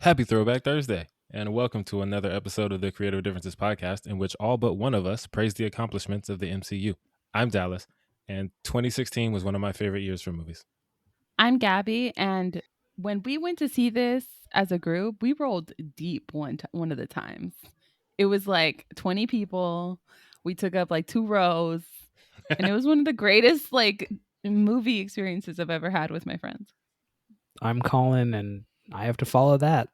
Happy Throwback Thursday, and welcome to another episode of the Creative Differences podcast, in which all but one of us praise the accomplishments of the MCU. I'm Dallas, and 2016 was one of my favorite years for movies. I'm Gabby, and when we went to see this as a group, we rolled deep one of the times. It was like 20 people. We took up like 2 rows, and it was one of the greatest movie experiences I've ever had with my friends. I'm Colin, and I have to follow that.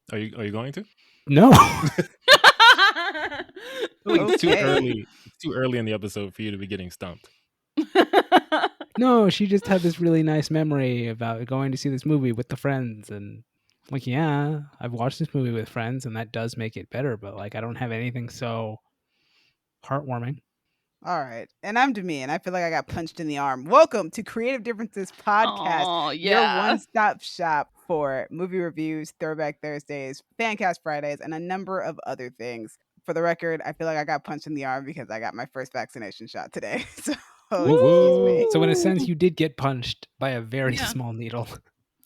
Are you going to? No. It's too early. It's too early in the episode for you to be getting stumped. No, she just had this really nice memory about going to see this movie with the friends, and yeah, I've watched this movie with friends, and that does make it better, but I don't have anything so heartwarming. All right. And I'm Demi, and I feel like I got punched in the arm. Welcome to Creative Differences Podcast, Oh, yeah. your one-stop shop for movie reviews, Throwback Thursdays, Fancast Fridays, and a number of other things. For the record, I feel like I got punched in the arm because I got my first vaccination shot today. So, excuse me. So in a sense, you did get punched by a very small needle.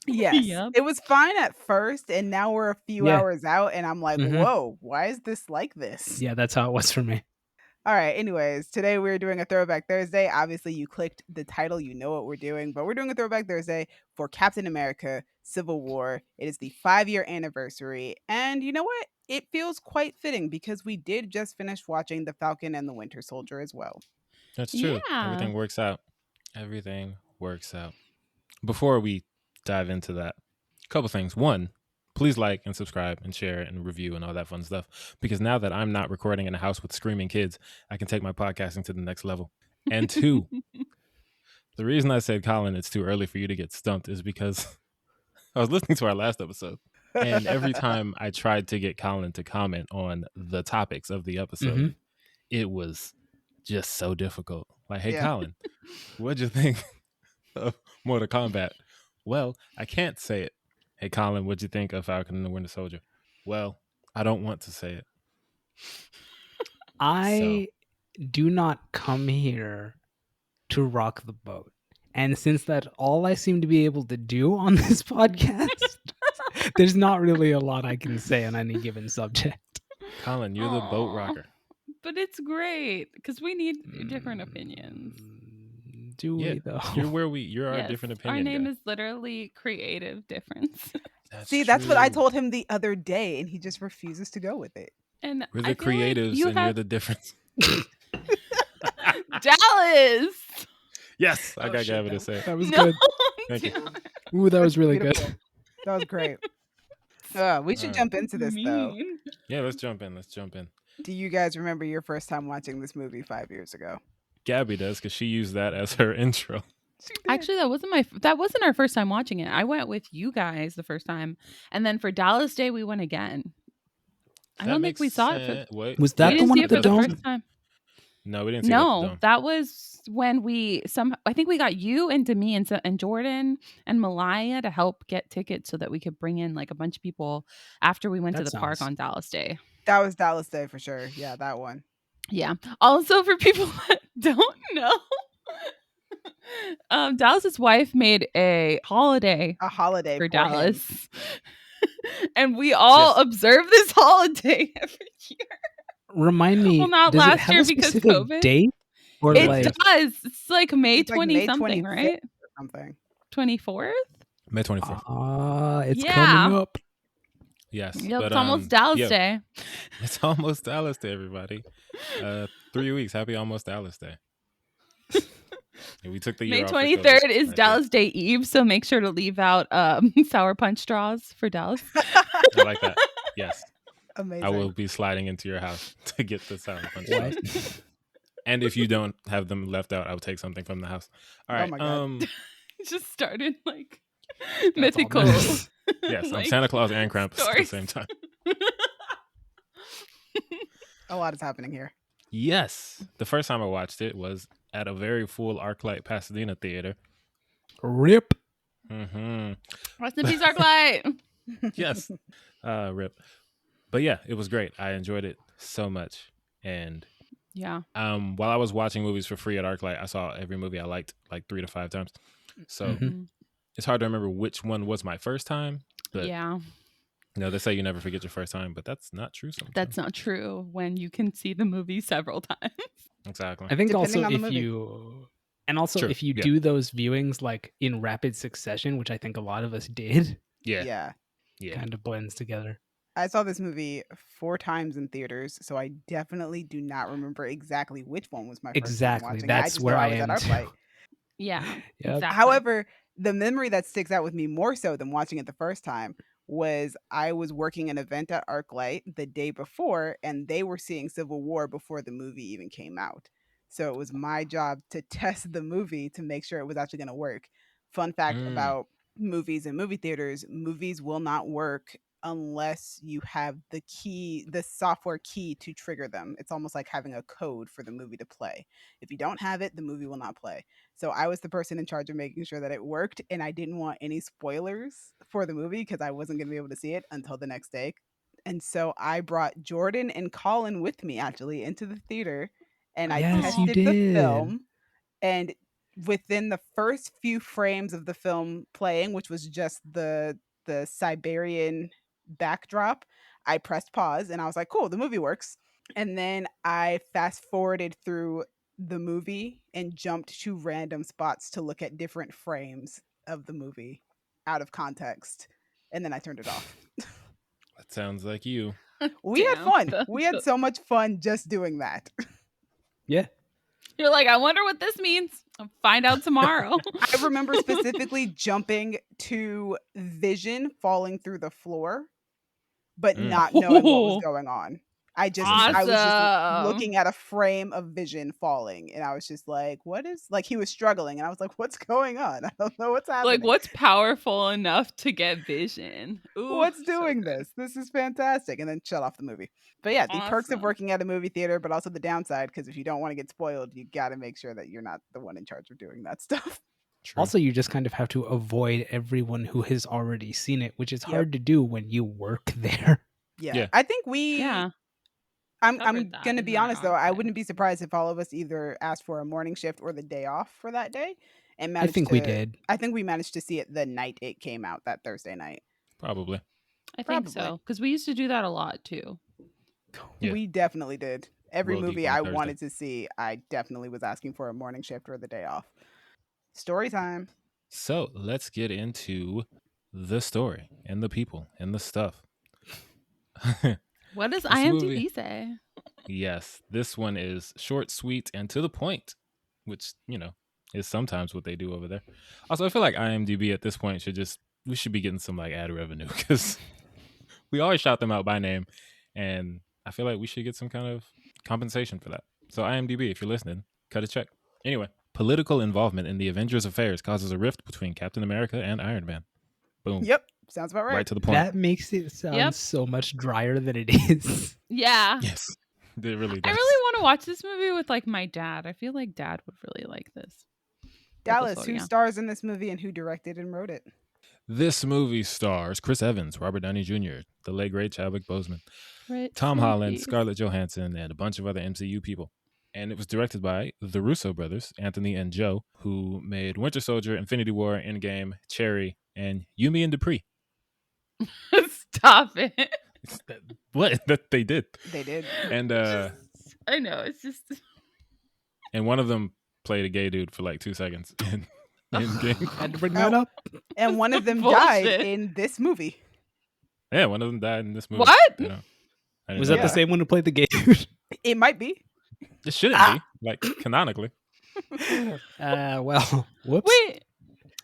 Yes. Yep. It was fine at first, and now we're a few hours out, and I'm like, Mhm. whoa, why is this like this? Yeah, that's how it was for me. All right. Anyways, today we're doing a Throwback Thursday. Obviously, you clicked the title. You know what we're doing. But we're doing a Throwback Thursday for Captain America Civil War. It is the 5-year anniversary. And you know what? It feels quite fitting because we did just finish watching The Falcon and the Winter Soldier as well. That's true. Yeah. Everything works out. Everything works out. Before we dive into that, a couple things. One, please like and subscribe and share and review and all that fun stuff. Because now that I'm not recording in a house with screaming kids, I can take my podcasting to the next level. And two, the reason I said, Colin, it's too early for you to get stumped is because I was listening to our last episode. And every time I tried to get Colin to comment on the topics of the episode, it was just so difficult. Like, hey, Colin, what'd you think of Mortal Kombat? Well, I can't say it. Hey, Colin, what'd you think of Falcon and the Winter Soldier? Well, I don't want to say it. I do not come here to rock the boat. And since that's all I seem to be able to do on this podcast, there's not really a lot I can say on any given subject. Colin, you're the boat rocker. But it's great because we need different opinions. Do we, though? You're our different opinion. Our name guy. is literally Creative Difference. That's what I told him the other day, and he just refuses to go with it. And We're the creatives, you're the difference. Dallas. Yes, I got Gabby to say it. That was good. Thank you. Ooh, that was really good. That was great. We should jump into this, though. Yeah, let's jump in. Do you guys remember your first time watching this movie 5 years ago? Gabby does, because she used that as her intro. Actually, that wasn't our first time watching it. I went with you guys the first time, and then for Dallas Day we went again. I don't think we saw it. Was that the one at the dome? First time. No, we didn't see it at the dome. That was when I think we got you and Demi and Jordan and Malaya to help get tickets so that we could bring in a bunch of people after we went to the park on Dallas Day. That was Dallas Day for sure. Yeah, that one. Yeah. Also, for people that don't know, Dallas's wife made a holiday for Dallas. And we all observe this holiday every year. Remind me. Well, not does last it have year a because specific COVID. Date? Or It does. It's like May 20 May something, right? Something. 24th? May 24th. It's coming up. Yes. Yep, but, it's almost Dallas Day. It's almost Dallas Day, everybody. 3 weeks. Happy almost Dallas Day. We took the year May 23rd is Dallas Day Eve, so make sure to leave out Sour Punch straws for Dallas. I like that. Yes. Amazing. I will be sliding into your house to get the Sour Punch straws. And if you don't have them left out, I'll take something from the house. All right. Oh my God. Just started mythical. Yes, I'm Santa Claus and Krampus at the same time. A lot is happening here. Yes. The first time I watched it was at a very full ArcLight Pasadena theater. RIP. Mm-hmm. Rest in peace, ArcLight. Yes. RIP. But yeah, it was great. I enjoyed it so much. And yeah. While I was watching movies for free at ArcLight, I saw every movie I liked 3 to 5 times. So it's hard to remember which one was my first time. But Yeah, they say you never forget your first time, but that's not true sometimes. that's not true when you can see the movie several times. Exactly. I think Depending also on the if movie. you and also True, if you yeah. do those viewings like in rapid succession, which I think a lot of us did, Yeah. kind of blends together. I saw this movie 4 times in theaters, so I definitely do not remember exactly which one was my first time Exactly. watching it. I That's just where know I I was at am ArcLight. too. Yeah, Yep. exactly. However, the memory that sticks out with me more so than watching it the first time was I was working an event at ArcLight the day before, and they were seeing Civil War before the movie even came out. So it was my job to test the movie to make sure it was actually going to work. Fun fact about movies and movie theaters: movies will not work unless you have the software key to trigger them. It's almost like having a code for the movie to play. If you don't have it, the movie will not play. So I was the person in charge of making sure that it worked, and I didn't want any spoilers for the movie because I wasn't going to be able to see it until the next day. And so I brought Jordan and Colin with me actually into the theater, and I Yes, you tested the did. film. And within the first few frames of the film playing, which was just the Siberian backdrop, I pressed pause and I was like, cool, the movie works. And then I fast forwarded through the movie and jumped to random spots to look at different frames of the movie out of context. And then I turned it off. That sounds like you. We had Damn. fun. We had so much fun just doing that. Yeah. You're like, I wonder what this means. I'll find out tomorrow. I remember specifically jumping to Vision falling through the floor, but not knowing what was going on. I was just Awesome. looking at a frame of Vision falling, and I was just like, what is, like, he was struggling, and I was like, what's going on? I don't know what's happening. Like, what's powerful enough to get vision? Ooh, What's so doing good. this? This is fantastic. And then shut off the movie. But yeah, the perks of Awesome. working at a movie theater, but also the downside, because if you don't want to get spoiled, you got to make sure that you're not the one in charge of doing that stuff. True. Also, you just kind of have to avoid everyone who has already seen it, which is hard to do when you work there. Yeah. I think we Yeah. I'm covered that going to in be our honest though, I archive. wouldn't be surprised if all of us either asked for a morning shift or the day off for that day and I managed think to we did. I think we managed to see it the night it came out, that Thursday night. Probably. I think Probably. so. Because we used to do that a lot too. Yeah. We definitely did. Every Real deep movie on I Thursday. wanted to see, I definitely was asking for a morning shift or the day off. Story time. So let's get into the story and the people and the stuff. What does This IMDb movie- say? Yes, this one is short, sweet, and to the point, which, is sometimes what they do over there. Also, I feel like IMDb at this point we should be getting some like ad revenue because we always shout them out by name, and I feel like we should get some kind of compensation for that. So IMDb, if you're listening, cut a check. Anyway, political involvement in the Avengers' affairs causes a rift between Captain America and Iron Man. Boom. Yep, sounds about right. Right to the point. That makes it sound so much drier than it is. Yeah. Yes, it really does. I really want to watch this movie with like my dad. I feel like dad would really like this. Dallas, episode, who yeah. stars in this movie and who directed and wrote it? This movie stars Chris Evans, Robert Downey Jr., the late great Chadwick Boseman, Right. Tom Holland, Please. Scarlett Johansson, and a bunch of other MCU people. And it was directed by the Russo brothers, Anthony and Joe, who made Winter Soldier, Infinity War, Endgame, Cherry, and Yumi and Dupree. Stop it. What? That they did. They did. And I know. It's just. and one of them played a gay dude for like 2 seconds in Endgame. Had to bring that up. And one of them Bullshit. died in this movie. Yeah, one of them died in this movie. What? I didn't Was know that the same one who played the gay dude? It might be. It shouldn't be, like, canonically. Well, whoops. Wait.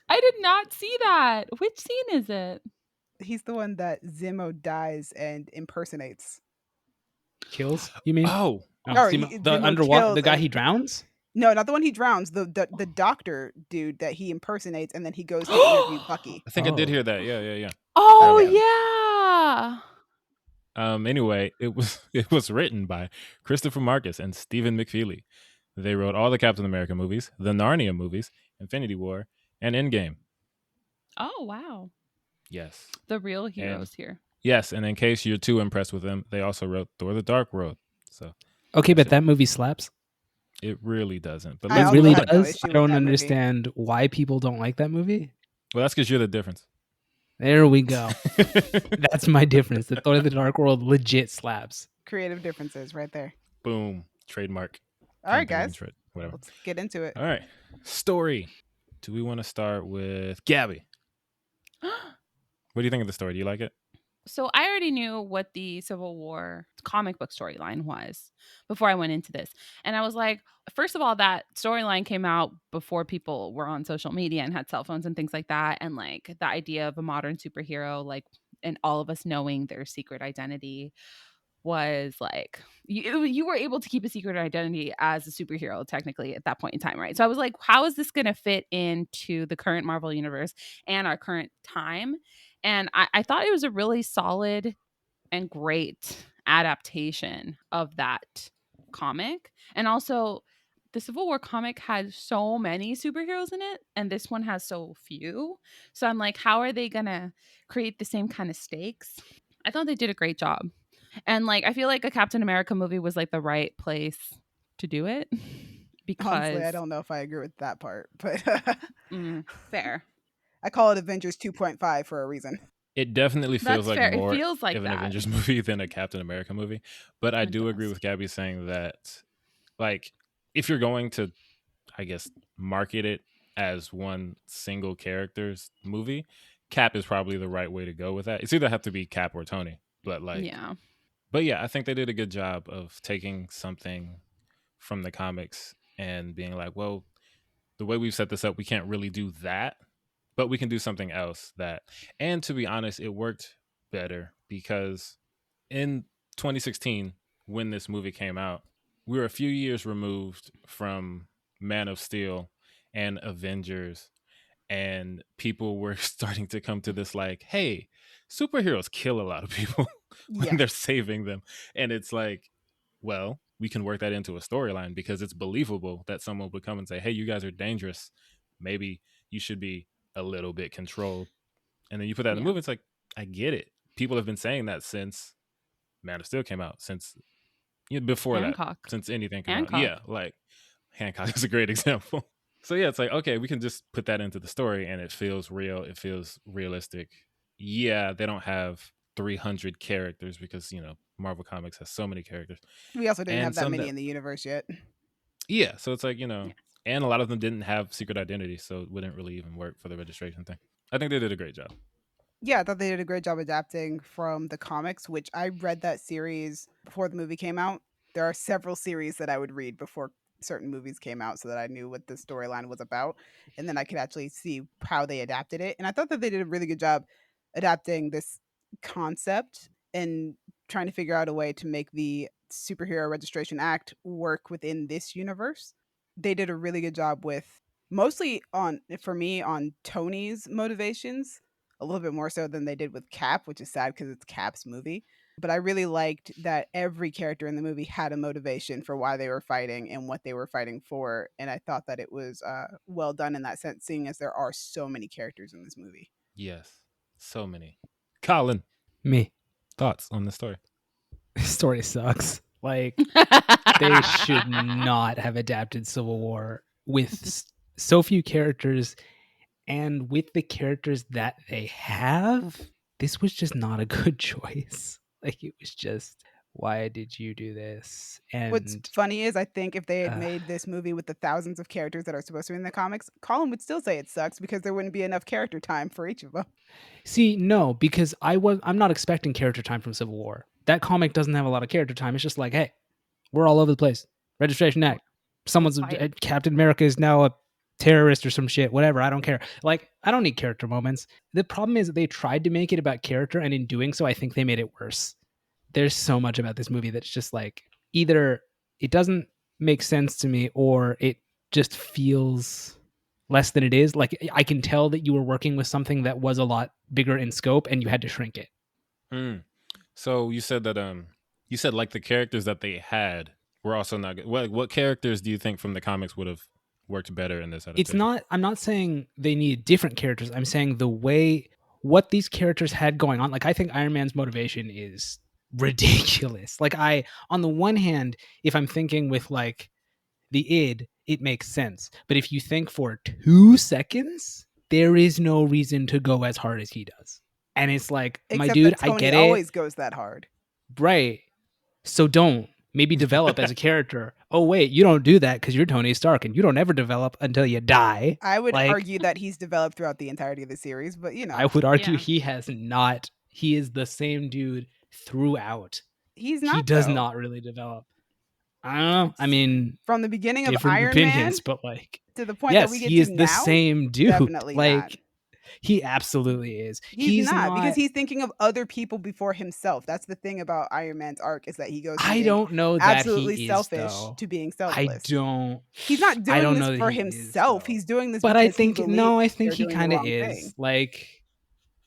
I did not see that. Which scene is it? He's the one that Zemo dies and impersonates. Kills, you mean? Oh, Or Zemo- he- the Zemo underwater, kills the guy and- he drowns? No, not the one he drowns. The doctor dude that he impersonates, and then he goes to interview Bucky. I think I did Oh. hear that. Yeah. Oh, yeah. yeah. Anyway, it was written by Christopher Marcus and Stephen McFeely. They wrote all the Captain America movies, the Narnia movies, Infinity War, and Endgame. Oh, wow. Yes. The real heroes here. Yes, and in case you're too impressed with them, they also wrote Thor: The Dark World. So Okay, but that movie slaps. it really doesn't. But I It also really had no does. issue I with don't that movie. understand why people don't like that movie. well, that's because you're the difference. There we go. That's my difference. The Thor of the Dark World legit slaps. Creative differences right there. Boom. Trademark. All right, Campaign, guys. whatever. Let's get into it. All right. Story. Do we want to start with Gabby? What do you think of the story? Do you like it? So I already knew what the Civil War comic book storyline was before I went into this. And I was like, first of all, that storyline came out before people were on social media and had cell phones and things like that. And like the idea of a modern superhero, like, and all of us knowing their secret identity was like you were able to keep a secret identity as a superhero technically at that point in time, right? So I was like, how is this going to fit into the current Marvel universe and our current time? And I thought it was a really solid and great adaptation of that comic. And also, the Civil War comic had so many superheroes in it, and this one has so few. So I'm like, how are they going to create the same kind of stakes? I thought they did a great job. And like, I feel like a Captain America movie was like the right place to do it because Honestly, I don't know if I agree with that part, but fair. I call it Avengers 2.5 for a reason. It definitely feels That's like fair. It more feels like of an that. Avengers movie than a Captain America movie. But I It do agree does. with Gabby saying that, like, if you're going to, I guess, market it as one single character's movie, Cap is probably the right way to go with that. It's either have to be Cap or Tony. But like, Yeah. But yeah, I think they did a good job of taking something from the comics and being like, well, the way we've set this up, we can't really do that, but we can do something else that. And to be honest, it worked better because in 2016, when this movie came out, we were a few years removed from Man of Steel and Avengers, and people were starting to come to this like, hey, superheroes kill a lot of people when Yeah. they're saving them. And it's like, well, we can work that into a storyline because it's believable that someone would come and say, hey, you guys are dangerous. Maybe you should be a little bit controlled. And then you put that in the Yeah. movie. It's like, I get it. People have been saying that since Man of Steel came out, since before Hancock. that, since anything came Hancock. out. Yeah, like Hancock is a great example. So yeah, it's like, okay, we can just put that into the story and it feels real. It feels realistic. Yeah, they don't have 300 characters because, Marvel Comics has so many characters. We also didn't And have that some many that- in the universe yet. Yeah, so it's like, Yes. and a lot of them didn't have secret identity, so it wouldn't really even work for the registration thing. I think they did a great job. Yeah, I thought they did a great job adapting from the comics, which I read that series before the movie came out. There are several series that I would read before certain movies came out so that I knew what the storyline was about. And then I could actually see how they adapted it. And I thought that they did a really good job adapting this concept and trying to figure out a way to make the Superhero Registration Act work within this universe. They did a really good job with mostly for me, on Tony's motivations, a little bit more so than they did with Cap, which is sad because it's Cap's movie. But I really liked that every character in the movie had a motivation for why they were fighting and what they were fighting for. And I thought that it was well done in that sense, seeing as there are so many characters in this movie. Yes, so many. Colin, Me. thoughts on the story? This story sucks. Like, they should not have adapted Civil War with so few characters, and with the characters that they have, this was just not a good choice. Like, it was just, why did you do this? What's And funny is I think if they had made this movie with the thousands of characters that are supposed to be in the comics, Colin would still say it sucks because there wouldn't be enough character time for each of them. see, no, because I'm not expecting character time from Civil War. That comic doesn't have a lot of character time. It's just like, hey, we're all over the place. Registration Act. Someone's Fight. Captain America is now a terrorist or some shit. Whatever. I don't care. Like, I don't need character moments. The problem is that they tried to make it about character, and in doing so, I think they made it worse. There's so much about this movie that's just like, either it doesn't make sense to me or it just feels less than it is. Like, I can tell that you were working with something that was a lot bigger in scope and you had to shrink it. So you said that like the characters that they had were also not good. What characters do you think from the comics would have worked better in this adaptation? I'm not saying they need different characters. I'm saying the way what these characters had going on. Like, I think Iron Man's motivation is ridiculous. Like, on the one hand, if I'm thinking with like the id, it makes sense. But if you think for 2 seconds, there is no reason to go as hard as he does. And it's like, my Except dude, that I Tony get it. always goes that hard. Right. So don't. Maybe develop as a character. Oh, wait, you don't do that because you're Tony Stark and you don't ever develop until you die. I would Like, argue that he's developed throughout the entirety of the series, but I would argue Yeah. he has not. He is the same dude throughout. he's He not. does though. not really develop. I don't know. I mean, From the beginning of different Iron opinions, Man but like, to the point that yes, we get he to is the now, same dude. definitely not. Like, he absolutely is. He's not, because he's thinking of other people before himself. That's the thing about Iron Man's arc, is that he goes from I being don't know that absolutely he is, selfish though. to being I selfless. don't. He's not I doing don't this know that for he is, himself. though. He's doing this But because I think he no, I believes think they're he doing the kind of wrong is. thing. Like,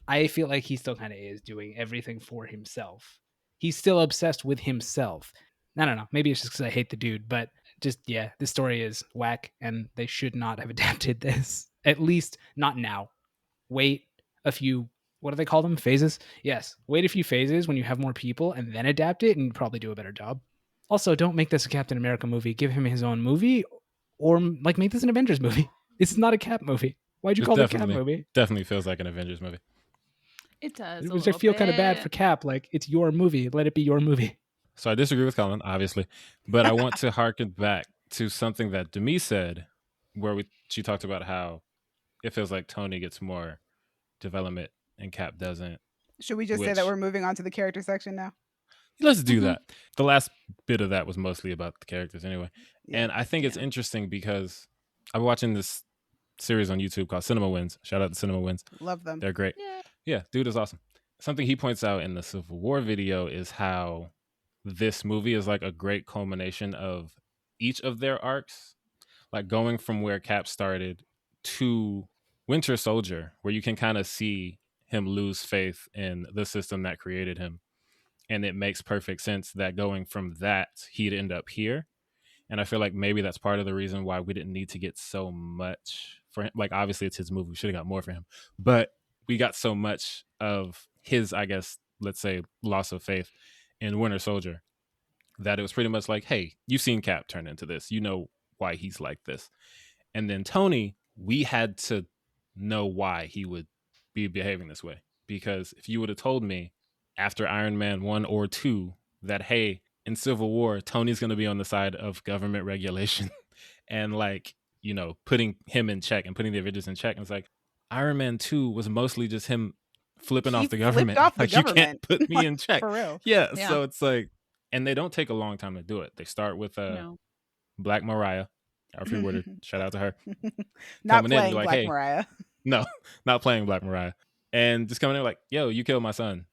I feel like he still kind of is doing everything for himself. He's still obsessed with himself. I don't know. Maybe it's just because I hate the dude, but just, yeah, this story is whack and they should not have adapted this. At least not now. Wait a few, what do they call them? Phases? Yes. Wait a few phases when you have more people and then adapt it and you'd probably do a better job. Also, don't make this a Captain America movie. Give him his own movie, or like make this an Avengers movie. This is not a Cap movie. Why'd you It call it a Cap movie? definitely feels like an Avengers movie. It does. Which I feel kind of bad for Cap. Like, it's your movie. Let it be your movie. So I disagree with Colin, obviously, but I want to harken back to something that Demi said, where she talked about how it feels like Tony gets more development and Cap doesn't. Should we just say that we're moving on to the character section now? Let's do that. The last bit of that was mostly about the characters anyway. Yeah. And I think it's interesting because I'm watching this series on YouTube called Cinema Wins. Shout out to Cinema Wins. Love them. They're great. Yeah, dude is awesome. Something he points out in the Civil War video is how this movie is like a great culmination of each of their arcs, like going from where Cap started to Winter Soldier, where you can kind of see him lose faith in the system that created him. And it makes perfect sense that going from that, he'd end up here. And I feel like maybe that's part of the reason why we didn't need to get so much for him. Like, obviously, it's his movie. We should have got more for him. But we got so much of his, I guess, let's say, loss of faith in Winter Soldier that it was pretty much like, hey, you've seen Cap turn into this. You know why he's like this. And then Tony, we had to know why he would be behaving this way. Because if you would have told me after Iron Man 1 or 2 that, hey, in Civil War, Tony's going to be on the side of government regulation and, like, you know, putting him in check and putting the Avengers in check. And it's like, Iron Man 2 was mostly just him flipping off the government. Like, you can't put me in check. For real. Yeah, so it's like, and they don't take a long time to do it. They start with Black Mariah, Alfred Woodard, shout out to her. Not coming playing in, like, Black hey, Mariah. No, not playing Black Mariah. And just coming in like, yo, you killed my son.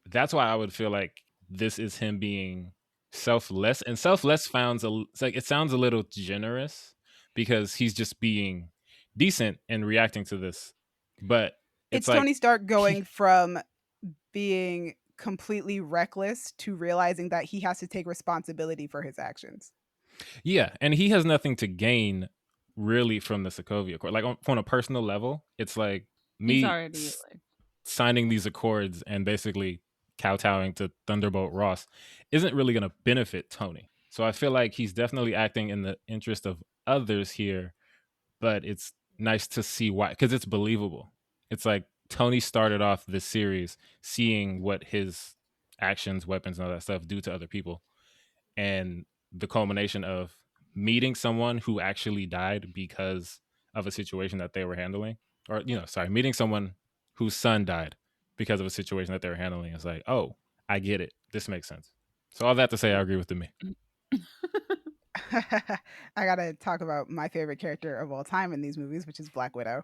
That's why I would feel like this is him being selfless. And selfless sounds it sounds a little generous because he's just being decent and reacting to this. But it's like, Tony Stark going from being completely reckless to realizing that he has to take responsibility for his actions. Yeah, and he has nothing to gain really from the Sokovia Accord. Like, on a personal level, it's like me signing these accords and basically kowtowing to Thunderbolt Ross isn't really going to benefit Tony. So I feel like he's definitely acting in the interest of others here, but it's nice to see why, because it's believable. It's like Tony started off this series seeing what his actions, weapons, and all that stuff do to other people. And the culmination of meeting someone who actually died because of a situation that they were handling, or, meeting someone whose son died because of a situation that they were handling is like, oh, I get it. This makes sense. So all that to say, I agree with me. I gotta talk about my favorite character of all time in these movies, which is Black Widow.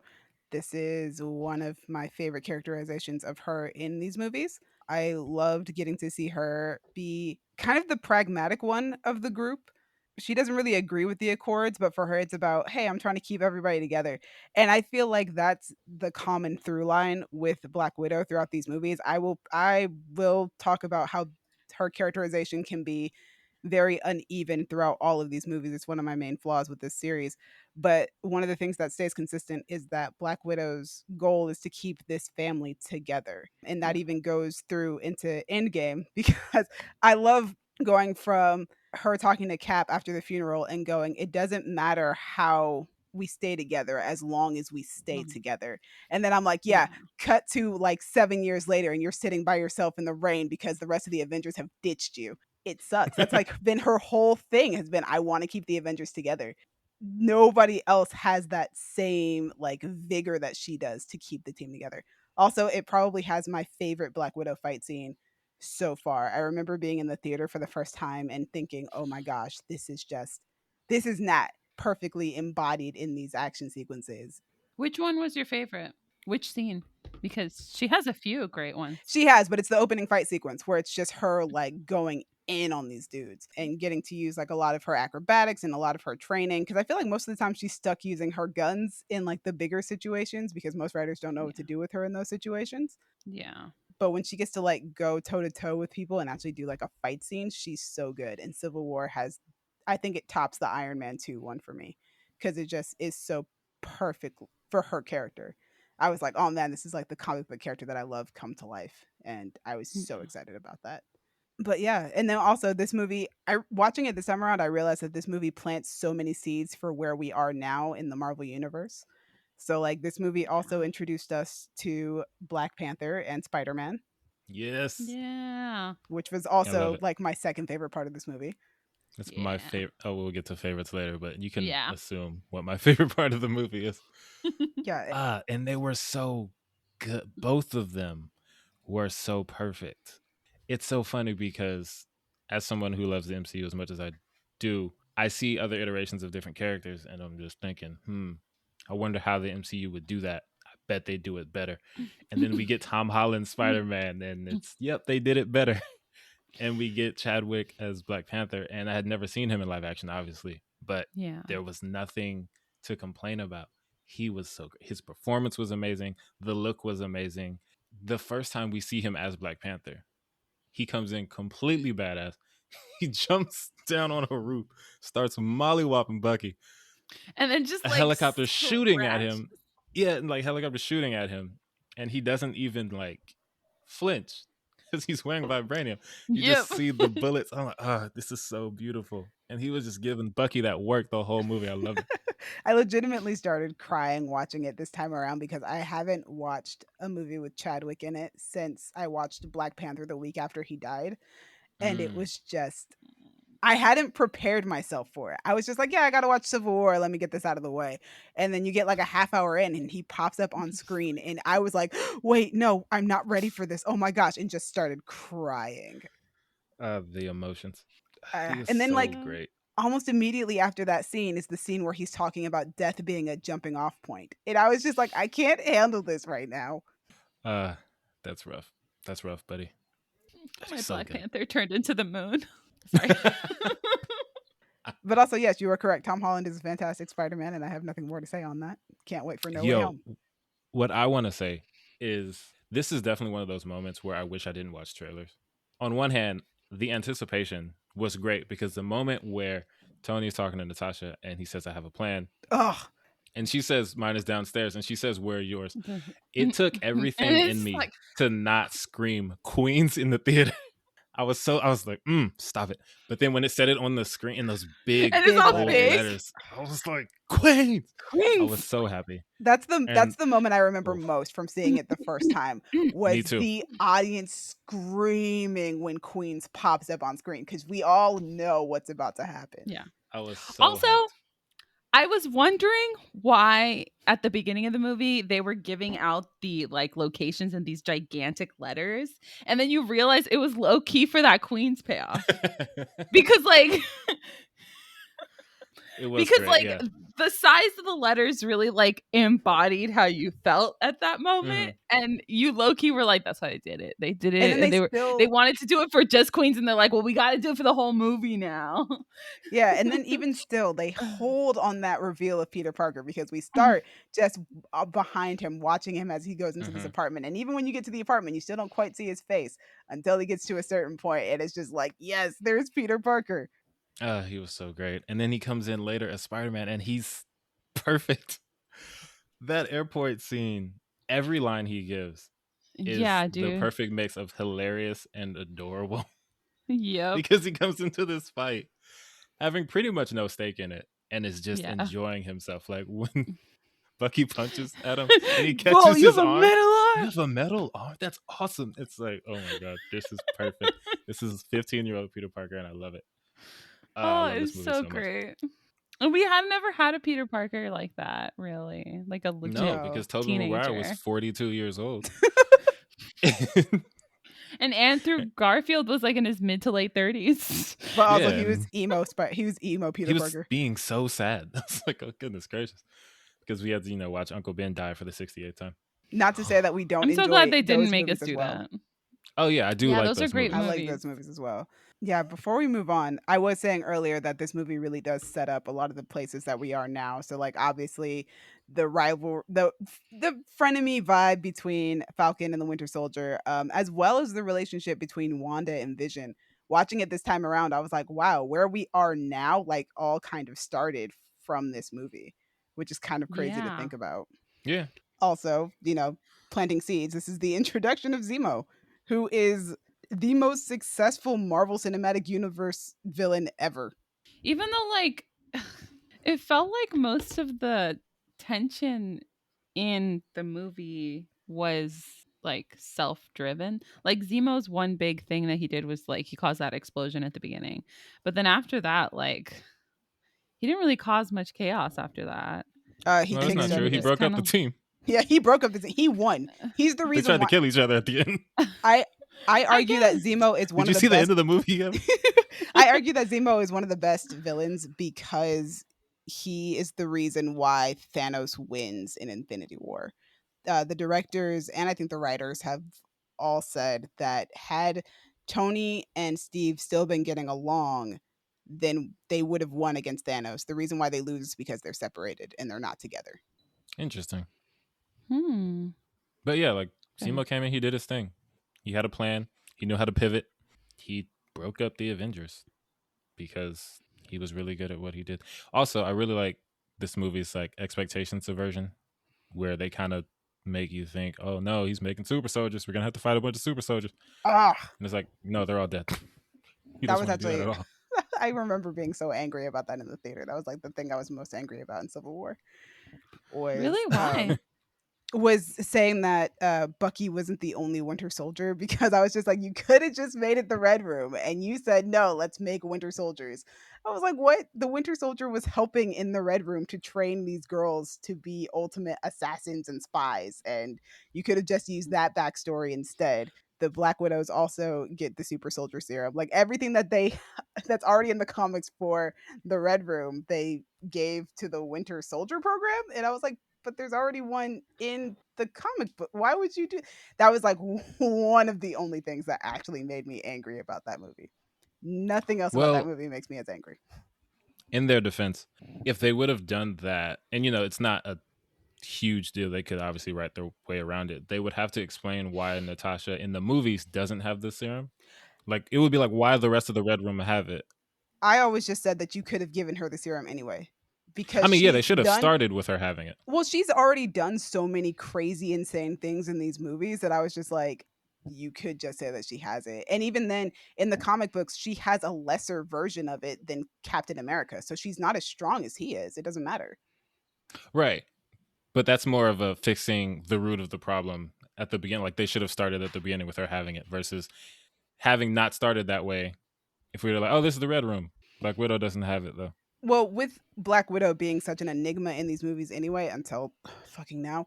This is one of my favorite characterizations of her in these movies. I loved getting to see her be kind of the pragmatic one of the group. She doesn't really agree with the Accords, but for her, it's about, hey, I'm trying to keep everybody together. And I feel like that's the common through line with Black Widow throughout these movies. I will talk about how her characterization can be very uneven throughout all of these movies. It's one of my main flaws with this series. But one of the things that stays consistent is that Black Widow's goal is to keep this family together. And that even goes through into Endgame, because I love going from her talking to Cap after the funeral and going, it doesn't matter how we stay together as long as we stay Um, together. And then I'm like, yeah, cut to like 7 years later and you're sitting by yourself in the rain because the rest of the Avengers have ditched you. It sucks. That's like been her whole thing has been, I want to keep the Avengers together. Nobody else has that same like vigor that she does to keep the team together. Also, it probably has my favorite Black Widow fight scene so far. I remember being in the theater for the first time and thinking, "Oh my gosh, this is not perfectly embodied in these action sequences." Which one was your favorite? Which scene? Because she has a few great ones. She has, but it's the opening fight sequence where it's just her like going in on these dudes and getting to use like a lot of her acrobatics and a lot of her training, because I feel like most of the time she's stuck using her guns in like the bigger situations because most writers don't know what to Yeah. do with her in those situations. Yeah. But when she gets to like go toe to toe with people and actually do like a fight scene, she's so good. And Civil War has, I think it tops the Iron Man 2 one for me because it just is so perfect for her character. I was like, oh man, this is like the comic book character that I love come to life. And I was so Yeah. excited about that. But yeah, and then also this movie, I watching it this time around, I realized that this movie plants so many seeds for where we are now in the Marvel universe. So like this movie also Yeah. introduced us to Black Panther and Spider-Man, Yes. Yeah. which was I love also it. like my second favorite part of this movie. It's my Yeah. favorite. Oh, we'll get to favorites later, but you can Yeah. assume what my favorite part of the movie is. Yeah, And they were so good. Both of them were so perfect. It's so funny because as someone who loves the MCU as much as I do, I see other iterations of different characters and I'm just thinking, I wonder how the MCU would do that. I bet they do it better. And then we get Tom Holland Spider-Man and it's, yep, they did it better. And we get Chadwick as Black Panther, and I had never seen him in live action, obviously, but Yeah. there was nothing to complain about. He was so great. His performance was amazing. The look was amazing. The first time we see him as Black Panther, he comes in completely badass. He jumps down on a roof, starts mollywopping Bucky, And then just a like helicopter shooting at scratch. him. Yeah, and like helicopter shooting at him, and he doesn't even like flinch because he's wearing vibranium. You Yep. just see the bullets. I'm like, this is so beautiful. And he was just giving Bucky that work the whole movie. I loved it. I legitimately started crying watching it this time around because I haven't watched a movie with Chadwick in it since I watched Black Panther the week after he died. And it Mm. was just, I hadn't prepared myself for it. I was just like, yeah, I got to watch Civil War. Let me get this out of the way. And then you get like a half hour in and he pops up on screen. And I was like, wait, no, I'm not ready for this. Oh my gosh. And just started crying. The emotions. He was And then, so like, Yeah. great. almost immediately after that scene is the scene where he's talking about death being a jumping off point. And I was just like, I can't handle this right now. That's rough. That's rough, buddy. My He's so Black good. Panther turned into the moon. Sorry. But also, yes, you are correct. Tom Holland is a fantastic Spider Man, and I have nothing more to say on that. Can't wait for No Way Yo, Home. what I want to say is this is definitely one of those moments where I wish I didn't watch trailers. On one hand, the anticipation was great because the moment where Tony's talking to Natasha and he says, I have a plan. Ugh. And she says, mine is downstairs. And she says, where are yours? And It took everything in it's me like, to not scream Queens in the theater. I was like, stop it. But then when it said it on the screen in those big, and it's Big all bold big. letters, I was like, Queens. I Queens. was so happy. That's And the moment I remember oof, most from seeing it the first time me was too. the audience screaming when Queens pops up on screen because we all know what's about to happen. Yeah. I was so Also, hyped. I was wondering why at the beginning of the movie they were giving out the like locations in these gigantic letters, and then you realize it was low key for that Queen's payoff because like It was because great, like yeah. the size of the letters really like embodied how you felt at that moment, and you low key were like, that's why they did it. They did And it, then and they wanted to do it for just Queens, and they're like, well, we got to do it for the whole movie now. yeah, and then even still, they hold on that reveal of Peter Parker because we start just behind him, watching him as he goes into this apartment. And even when you get to the apartment, you still don't quite see his face until he gets to a certain point, and it's just like, yes, there's Peter Parker. He was so great. And then he comes in later as Spider-Man and he's perfect. That airport scene, every line he gives is Yeah, the dude. perfect mix of hilarious and adorable Yep. because he comes into this fight having pretty much no stake in it. and is just Yeah. enjoying himself. Like when Bucky punches at him and he Whoa, catches you his have a arm. metal You arm? have a metal arm? That's awesome. It's like, oh my God, this is perfect. This is 15-year-old Peter Parker, and I love it. I Oh, love this it's movie so so much. great. And we had never had a Peter Parker like that, really. Like a legit No, No. because Tobey Maguire was teenager. 42 years old. And Andrew Garfield was like in his mid to late 30s. But also Yeah, he was and he was emo Peter he was Parker. being so sad. I was like, oh goodness gracious. Because we had to, watch Uncle Ben die for the 68th time. Not to say that we don't I'm so enjoy glad they didn't those make us movies as do well. that. Oh yeah, I do Yeah, like those are great movies. I like those movies as well. Yeah, before we move on, I was saying earlier that this movie really does set up a lot of the places that we are now. So like obviously the frenemy vibe between Falcon and the Winter Soldier, as well as the relationship between Wanda and Vision. Watching it this time around, I was like, wow, where we are now, like all kind of started from this movie, which is kind of crazy to Yeah. think about. Yeah. Also, planting seeds. This is the introduction of Zemo, who is the most successful Marvel Cinematic Universe villain ever. Even though, like, it felt like most of the tension in the movie was like self-driven. Like Zemo's one big thing that he did was like he caused that explosion at the beginning. But then after that, like he didn't really cause much chaos after that. He No, that's And not kickstarted true. he He it. just broke up kind the of team. Yeah, he broke up. He won. He's the They reason tried to why. kill each other at the end. I argue that guess. Zemo is one Did of you the see the best. end of the movie? Evan? I argue that Zemo is one of the best villains because he is the reason why Thanos wins in Infinity War. The directors and I think the writers have all said that had Tony and Steve still been getting along, then they would have won against Thanos. The reason why they lose is because they're separated and they're not together. Interesting. Hmm. But yeah, like Okay. Zemo came in, he did his thing. He had a plan. He knew how to pivot. He broke up the Avengers because he was really good at what he did. Also, I really like this movie's like expectation subversion, where they kind of make you think, oh no, he's making super soldiers. We're gonna have to fight a bunch of super soldiers. Ah, And it's like, no, they're all dead. He that doesn't was want to do that actually. at all. I remember being so angry about that in the theater. That was like the thing I was most angry about in Civil War. Really? Why? Was saying that Bucky wasn't the only Winter Soldier because I was just like, you could have just made it the Red Room, and you said no, let's make Winter Soldiers. I was like, what? The Winter Soldier was helping in the Red Room to train these girls to be ultimate assassins and spies, and you could have just used that backstory instead. The Black Widows also get the Super Soldier Serum, like everything that they that's already in the comics for the Red Room, they gave to the Winter Soldier program, and I was like, but there's already one in the comic book. Why would you do that? Was like one of the only things that actually made me angry about that movie. Nothing else about that Well, movie makes me as angry. in their defense, if they would have done that, and it's not a huge deal, they could obviously write their way around it. They would have to explain why Natasha in the movies doesn't have the serum. Like it would be like why the rest of the Red Room have it. I always just said that you could have given her the serum anyway. Because I mean, yeah, they she's should have done started with her having it. well, she's already done so many crazy, insane things in these movies that I was just like, you could just say that she has it. And even then, in the comic books, she has a lesser version of it than Captain America. So she's not as strong as he is. It doesn't matter. Right. But that's more of a fixing the root of the problem at the beginning. Like they should have started at the beginning with her having it versus having not started that way. If we were like, oh, this is the Red Room. Black Widow doesn't have it though. Well, with Black Widow being such an enigma in these movies anyway, until fucking now,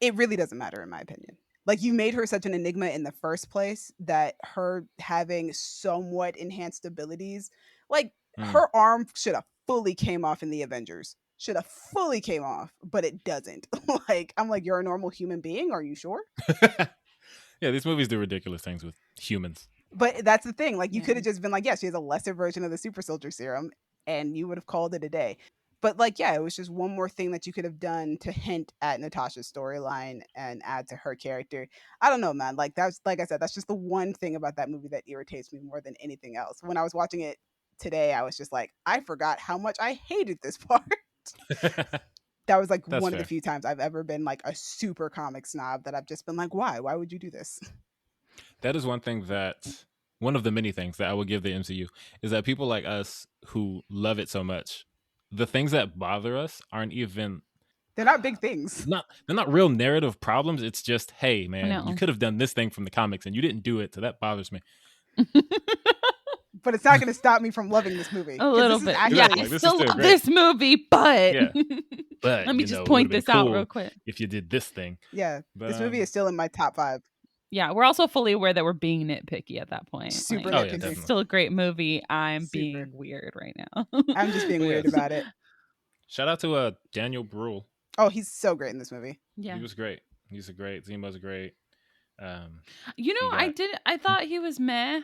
it really doesn't matter in my opinion. Like you made her such an enigma in the first place that her having somewhat enhanced abilities, like her arm should have fully came off in the Avengers. Should have fully came off, but it doesn't. Like I'm like, you're a normal human being. Are you sure? Yeah, these movies do ridiculous things with humans. But that's the thing. Like you Yeah. could have just been like, yeah, she has a lesser version of the Super Soldier Serum, and you would have called it a day. But like, yeah, it was just one more thing that you could have done to hint at Natasha's storyline and add to her character. I don't know, man. Like that's like I said, that's just the one thing about that movie that irritates me more than anything else. When I was watching it today, I was just like, I forgot how much I hated this part. That was like That's one of the fair. few times I've ever been like a super comic snob that I've just been like, why? Why would you do this? That is one thing one of the many things that I will give the MCU is that people like us who love it so much the things that bother us aren't even They're not big things. they're not real narrative problems. It's just, hey man, you No. could have done this thing from the comics and you didn't do it, so that bothers me. But it's not going to stop me from loving this movie. A 'Cause little this is bit. actually, Yeah, Exactly, I like, this is still still love great. this movie, but Yeah. But let me you just know, it point would've been this out cool real quick. if you did this thing. yeah, But this movie is still in my top 5. Yeah, we're also fully aware that we're being nitpicky at that point. Super Oh, yeah, nitpicky. This is definitely. still a great movie. I'm Super. being weird right now. I'm just being But weird yes. about it. Shout out to Daniel Bruhl. Oh, he's so great in this movie. Yeah. He was great. He's a great. Zemo's great. You know, He got- I thought he was meh,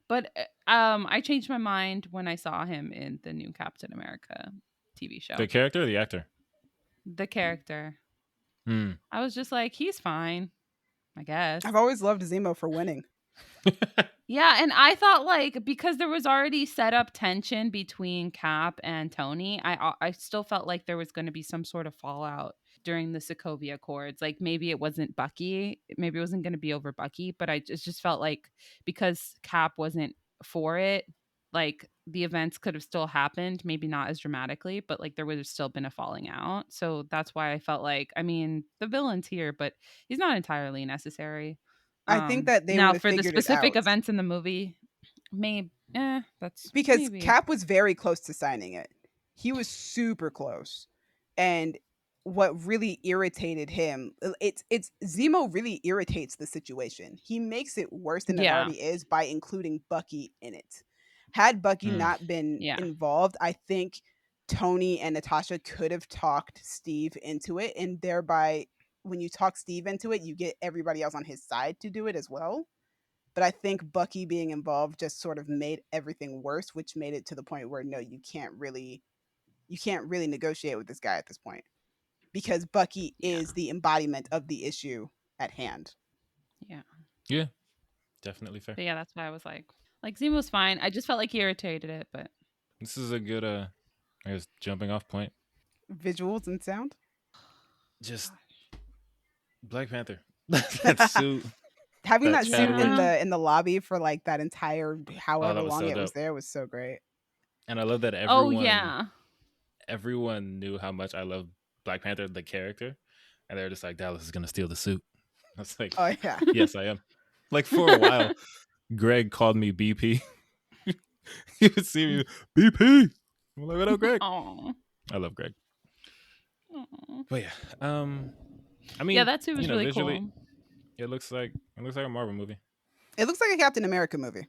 but I changed my mind when I saw him in the new Captain America TV show. The character or the actor? The character. Hmm. I was just like, he's fine, I guess. I've always loved Zemo for winning. Yeah, and I thought like because there was already set up tension between Cap and Tony, I still felt like there was going to be some sort of fallout during the Sokovia Accords. Like maybe it wasn't Bucky, maybe it wasn't going to be over Bucky, but I just felt like because Cap wasn't for it, like the events could have still happened, maybe not as dramatically, but like there would have still been a falling out. So that's why I felt like, I mean, the villain's here, but he's not entirely necessary. I think that they now would have for the figured it specific out. events in the movie, maybe that's Because maybe. Cap was very close to signing it. He was super close. And what really irritated him, it's Zemo really irritates the situation. He makes it worse than it Yeah. already is by including Bucky in it. Had Bucky Mm. not been Yeah. involved, I think Tony and Natasha could have talked Steve into it, and thereby when you talk Steve into it, you get everybody else on his side to do it as well. But I think Bucky being involved just sort of made everything worse, which made it to the point where no, you can't really negotiate with this guy at this point. Because Bucky Yeah. is the embodiment of the issue at hand. Yeah. Yeah, definitely fair. But yeah, that's why I was like Zemo's fine. I just felt like he irritated it, but This is a good, I guess, jumping off point. Visuals and sound. Just Black Panther. That suit. Having That that suit Chadwick. in the lobby for like that entire however was long so it was dope. there was so great. And I love that oh everyone yeah. everyone knew how much I love Black Panther, the character. And they're just like, Dallas is going to steal the suit. I was like, Oh yeah. yes, I am. Like for a while, Greg called me BP. You would see me, BP. I'm like, what up, Greg? Oh. I love Greg. But yeah, I mean, Yeah, that suit was really visually, cool. it looks like a Marvel movie. It looks like a Captain America movie.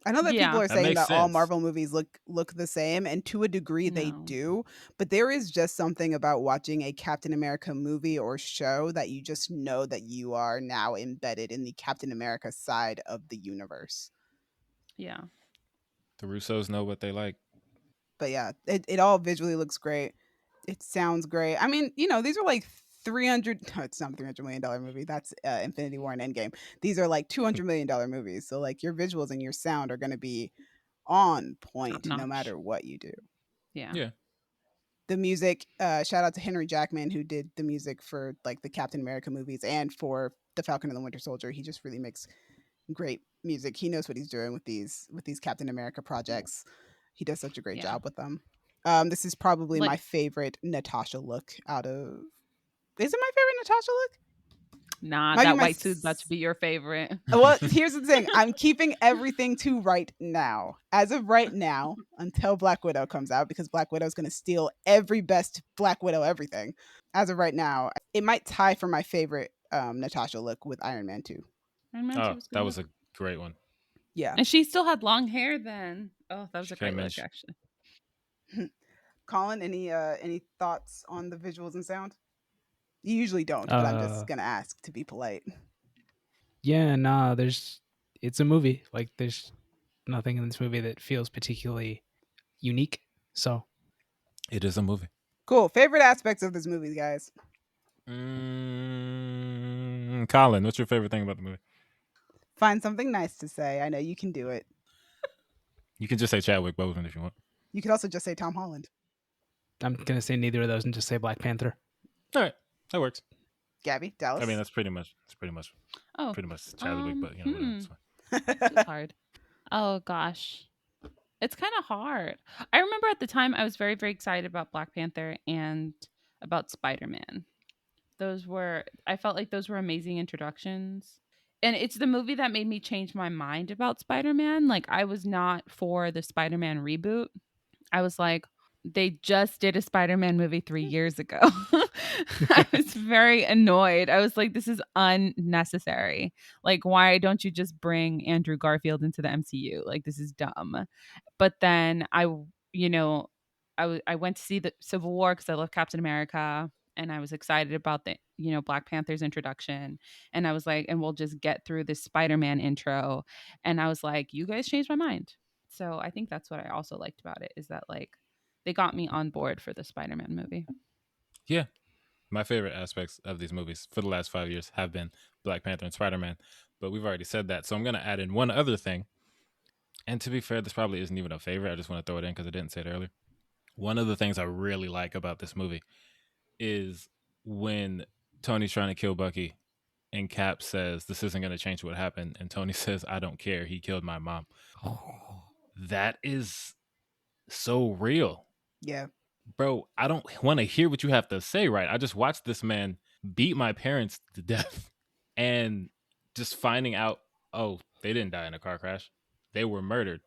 I know that Yeah. people are That saying makes that all sense. Marvel movies look the same, and to a degree they No. do, but there is just something about watching a Captain America movie or show that you just know that you are now embedded in the Captain America side of the universe. Yeah. The Russos know what they like. But yeah, it all visually looks great. It sounds great. I mean, these are like 300 no, it's not a $300 million movie. That's Infinity War and Endgame. These are like $200 million movies. So like your visuals and your sound are going to be on point no Top-notch. matter what you do. Yeah. Yeah. The music, shout out to Henry Jackman who did the music for like the Captain America movies and for the Falcon and the Winter Soldier. He just really makes great music. He knows what he's doing with these Captain America projects. He does such a great Yeah. job with them. This is probably Like- my favorite Natasha look out of. Is it my favorite Natasha look? Nah, Might be that my white suit's about to be your favorite. Well, here's the thing. I'm keeping everything to right now. As of right now, until Black Widow comes out, because Black Widow is going to steal every best Black Widow everything. As of right now, it might tie for my favorite Natasha look with Iron Man 2. Iron Man 2 Oh, was that good. was a great one. Yeah. And she still had long hair then. Oh, that was She a great came in, look, she- actually. Colin, any thoughts on the visuals and sound? You usually don't, but I'm just going to ask to be polite. Yeah, nah, it's a movie. Like there's nothing in this movie that feels particularly unique. So It is a movie. Cool. Favorite aspects of this movie, guys? Colin, what's your favorite thing about the movie? Find something nice to say. I know you can do it. You can just say Chadwick Boseman if you want. You could also just say Tom Holland. I'm gonna say neither of those and just say Black Panther. All right, that works. Gabby, Dallas. I mean, that's pretty much Oh, Chadwick, but whatever, it's fine. this is hard. Oh gosh, It's kind of hard. I remember at the time I was very, very excited about Black Panther and about Spider Man. I felt like those were amazing introductions. And it's the movie that made me change my mind about Spider Man. Like, I was not for the Spider Man reboot. I was like, they just did a Spider Man movie 3 years ago. I was very annoyed. I was like, this is unnecessary. Like, why don't you just bring Andrew Garfield into the MCU? Like, this is dumb. But then you know, I went to see the Civil War because I love Captain America, and I was excited about the Black Panther's introduction, and I was like, and we'll just get through this Spider-Man intro, and I was like, you guys changed my mind. So I think that's what I also liked about it is that like they got me on board for the Spider-Man movie. Yeah. My favorite aspects of these movies for the last 5 years have been Black Panther and Spider Man, but we've already said that. So I'm going to add in one other thing. And to be fair, this probably isn't even a favorite. I just want to throw it in because I didn't say it earlier. One of the things I really like about this movie is when Tony's trying to kill Bucky and Cap says, "This isn't going to change what happened." And Tony says, "I don't care. He killed my mom." That is so real. Yeah. Bro, I don't want to hear what you have to say, right? I just watched this man beat my parents to death and just finding out, oh, they didn't die in a car crash. They were murdered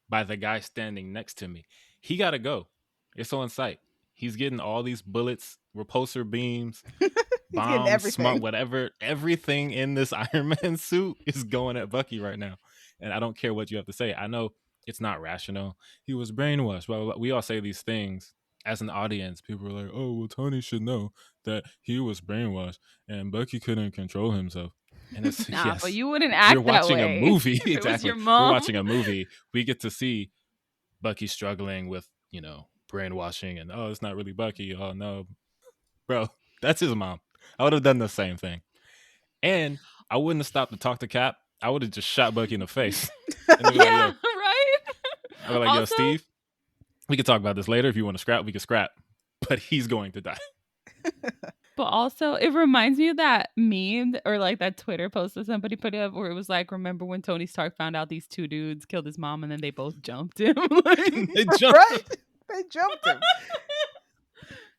by the guy standing next to me. He got to go. It's on site. He's getting all these bullets, repulsor beams, He's getting bombs, smart, everything. whatever. Everything in this Iron Man suit is going at Bucky right now. And I don't care what you have to say. I know it's not rational. He was brainwashed. Blah, blah, blah. We all say these things as an audience. People are like, oh, well, Tony should know that he was brainwashed and Bucky couldn't control himself. And it's, Nah, yes, but you wouldn't we're act that watching a way. movie. If it was Exactly. your We're mom. watching a movie. We get to see Bucky struggling with, brainwashing and, oh, it's not really Bucky. Oh, no. Bro, that's his mom. I would have done the same thing. And I wouldn't have stopped to talk to Cap. I would have just shot Bucky in the face. And they'd be like, Yeah, yo, right? I'd be like, yo, Also, Steve, we could talk about this later. If you want to scrap, we can scrap. But he's going to die. but also, it reminds me of that meme or like that Twitter post that somebody put up where it was like, remember when Tony Stark found out these two dudes killed his mom and then they both jumped him? They jumped. Right? They jumped him.